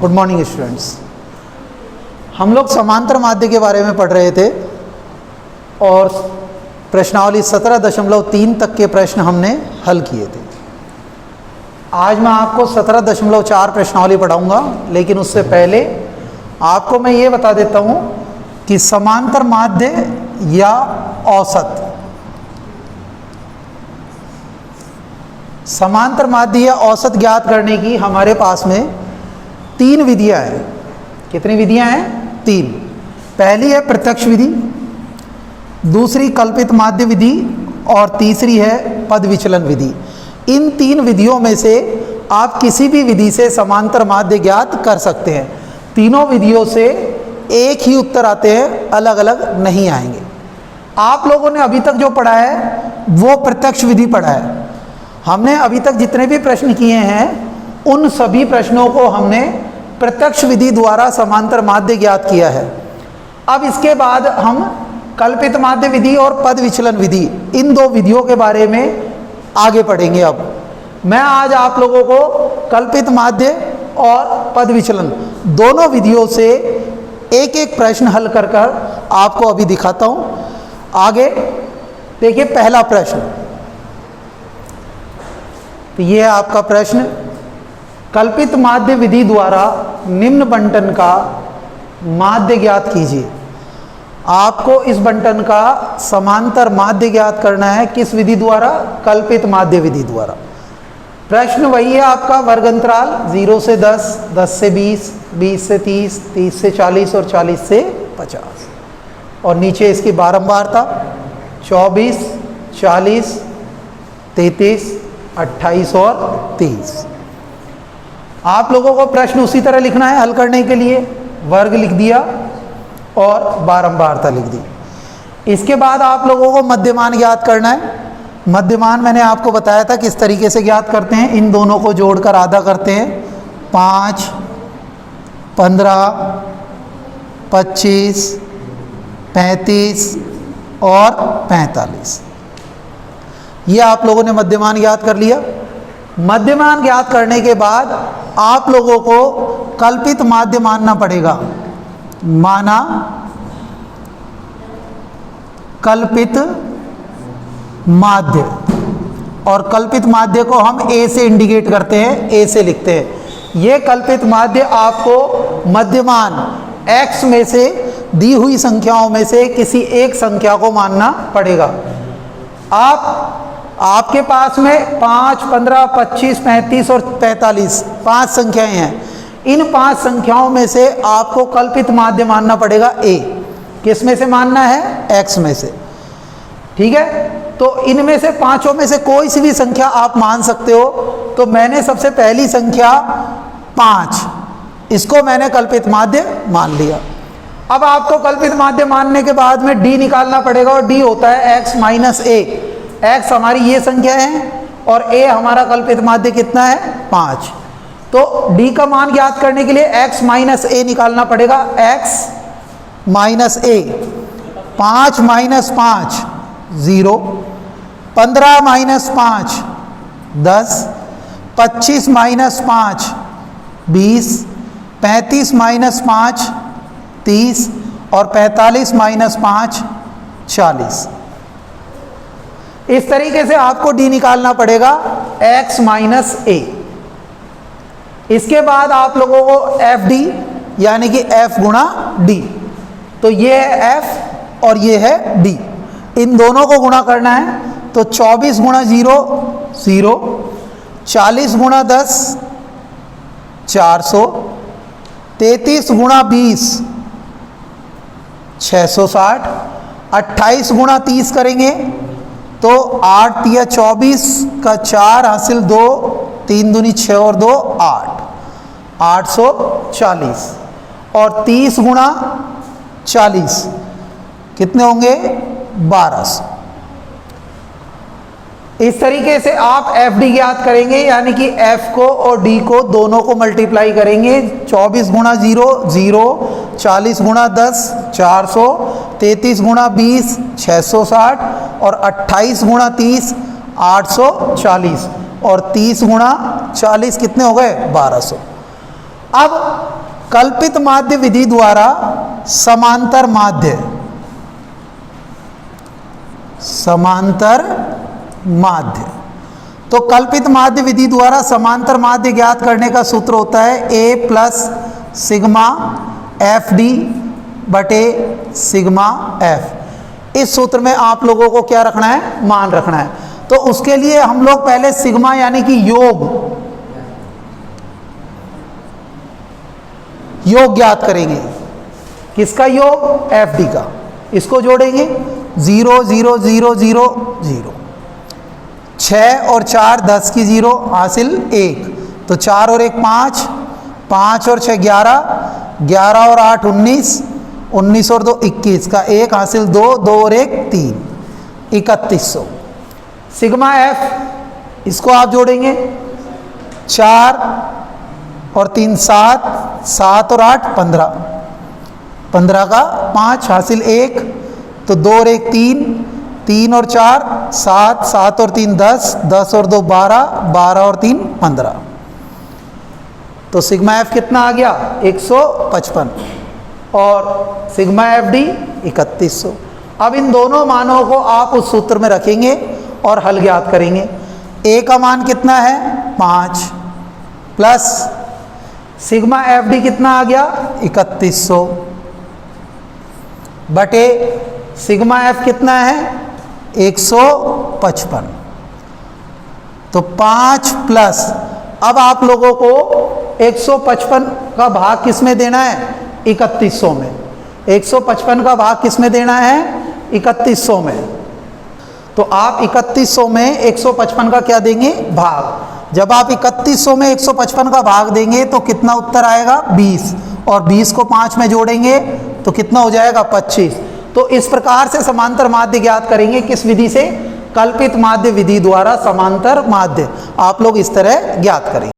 Good morning students. हम लोग समांतर माध्य के बारे में पढ़ रहे थे और प्रश्नावली 17.3 तक के प्रश्न हमने हल किए थे। आज मैं आपको 17.4 प्रश्नावली पढ़ाऊंगा, लेकिन उससे पहले आपको मैं ये बता देता हूँ कि समांतर माध्य या औसत, समांतर माध्य या औसत ज्ञात करने की हमारे पास में 3 विधियां हैं। कितनी विधियां हैं? 3। पहली है प्रत्यक्ष विधि, दूसरी कल्पित माध्य विधि और तीसरी है पद विचलन विधि। इन 3 विधियों में से आप किसी भी विधि से समांतर माध्य ज्ञात कर सकते हैं। तीनों विधियों से एक ही उत्तर आते हैं, अलग अलग नहीं आएंगे। आप लोगों ने अभी तक जो पढ़ा है वो प्रत्यक्ष विधि पढ़ा है। हमने अभी तक जितने भी प्रश्न किए हैं उन सभी प्रश्नों को हमने प्रत्यक्ष विधि द्वारा समांतर माध्य ज्ञात किया है। अब इसके बाद हम कल्पित माध्य विधि और पद विचलन विधि, इन 2 विधियों के बारे में आगे पढ़ेंगे। अब मैं आज आप लोगों को कल्पित माध्य और पद विचलन दोनों विधियों से एक एक प्रश्न हल कर आपको अभी दिखाता हूं। आगे देखिए, पहला प्रश्न, तो ये है आपका प्रश्न। कल्पित माध्य विधि द्वारा निम्न बंटन का माध्य ज्ञात कीजिए। आपको इस बंटन का समांतर माध्य ज्ञात करना है। किस विधि द्वारा? कल्पित माध्य विधि द्वारा। प्रश्न वही है आपका, वर्ग अंतराल 0 से 10, 10 से 20, 20 से 30, 30 से 40 और 40 से 50। और नीचे इसकी बारंबारता 24, 40, 33, 28 और 30। आप लोगों को प्रश्न उसी तरह लिखना है। हल करने के लिए वर्ग लिख दिया और बारंबारता लिख दी। इसके बाद आप लोगों को मध्यमान ज्ञात करना है। मध्यमान मैंने आपको बताया था किस तरीके से ज्ञात करते हैं। इन दोनों को जोड़कर आधा करते हैं। 5, 15, 25, 35 और 45। ये आप लोगों ने मध्यमान ज्ञात कर लिया। मध्यमान ज्ञात करने के बाद आप लोगों को कल्पित माध्य मानना पड़ेगा। माना कल्पित माध्य, और कल्पित माध्य को हम ए से इंडिकेट करते हैं, ए से लिखते हैं। ये कल्पित माध्य आपको मध्यमान x में से दी हुई संख्याओं में से किसी एक संख्या को मानना पड़ेगा। आपके पास में 5, 15, 25, 35 और 45 5 संख्याएं हैं। इन 5 संख्याओं में से आपको कल्पित माध्य मानना पड़ेगा a। किस में से मानना है? x में से। ठीक है, तो इनमें से 5 में से कोई सी भी संख्या आप मान सकते हो। तो मैंने सबसे पहली संख्या 5, इसको मैंने कल्पित माध्य मान लिया। अब आपको कल्पित माध्य मानने के बाद में d निकालना पड़ेगा, और d होता है x माइनस a। x हमारी ये संख्या है और a हमारा कल्पित माध्य कितना है? 5। तो d का मान ज्ञात करने के लिए x माइनस a निकालना पड़ेगा। x minus a, 5 minus 5 0, 15 minus 5 10, 25 minus 5 20, 35 minus 5 30 और 45 माइनस 5 40। इस तरीके से आपको d निकालना पड़ेगा, x माइनस a। इसके बाद आप लोगों को fd यानी कि f गुणा d, तो ये है f और ये है d, इन दोनों को गुणा करना है। तो 24 गुणा 0 0, 40 गुणा 10 400, 33 गुणा 20 660, 28 गुणा 30 करेंगे तो 8 या 24 का 4 हासिल 2, 3 दूनी 6 और 2 8, 840। और 30 गुणा 40 कितने होंगे? 1200। इस तरीके से आप fd ज्ञात करेंगे, यानी कि f को और d को दोनों को मल्टीप्लाई करेंगे। 24 गुणा 0 0, 40 गुणा 10 400, 33 गुणा 20 660 और 28 गुणा 30 840 और 30 गुणा 40 कितने हो गए? 1200। अब कल्पित माध्य विधि द्वारा समांतर माध्य, समांतर माध्य, तो कल्पित माध्य विधि द्वारा समांतर माध्य ज्ञात करने का सूत्र होता है a plus sigma F D बटे सिग्मा एफ। इस सूत्र में आप लोगों को क्या रखना है, मान रखना है। तो उसके लिए हम लोग पहले सिग्मा यानी कि योग ज्ञात करेंगे। किसका योग, एफ डी का। इसको जोड़ेंगे 0 0 0 0 0, 6 और 4 10 की 0 हासिल 1, तो 4 और 1 5, 5 और 6 11, 11 और 8 19, 19 और 2 21 का 1 हासिल 2, 2 और 1 3, 3100। सिग्मा एफ इसको आप जोड़ेंगे 4 और 3 7, 7 और 8 15, 15 का 5 हासिल 1, तो 2 और 1 3, 3 और 4 7, 7 और 3 10, 10 और 2 12, 12 और 3 15। तो सिग्मा एफ कितना आ गया 155 और सिग्मा एफ डी 3100। अब इन दोनों मानों को आप उस सूत्र में रखेंगे और हल ज्ञात करेंगे। ए का मान कितना है 5 प्लस सिग्मा एफ डी कितना आ गया 3100 बटे सिग्मा एफ कितना है 155। तो 5 प्लस, अब आप लोगों को 155 का भाग किस में देना है 3100 में। 155 का भाग किस में देना है 3100 में। तो आप 3100 में 155 का क्या देंगे भाग। जब आप 3100 में 155 का भाग देंगे तो कितना उत्तर आएगा 20, और 20 को 5 में जोड़ेंगे तो कितना हो जाएगा 25। तो इस प्रकार से समांतर माध्य ज्ञात करेंगे। किस विधि से, कल्पित माध्य विधि द्वारा समांतर माध्य आप लोग इस तरह ज्ञात करेंगे।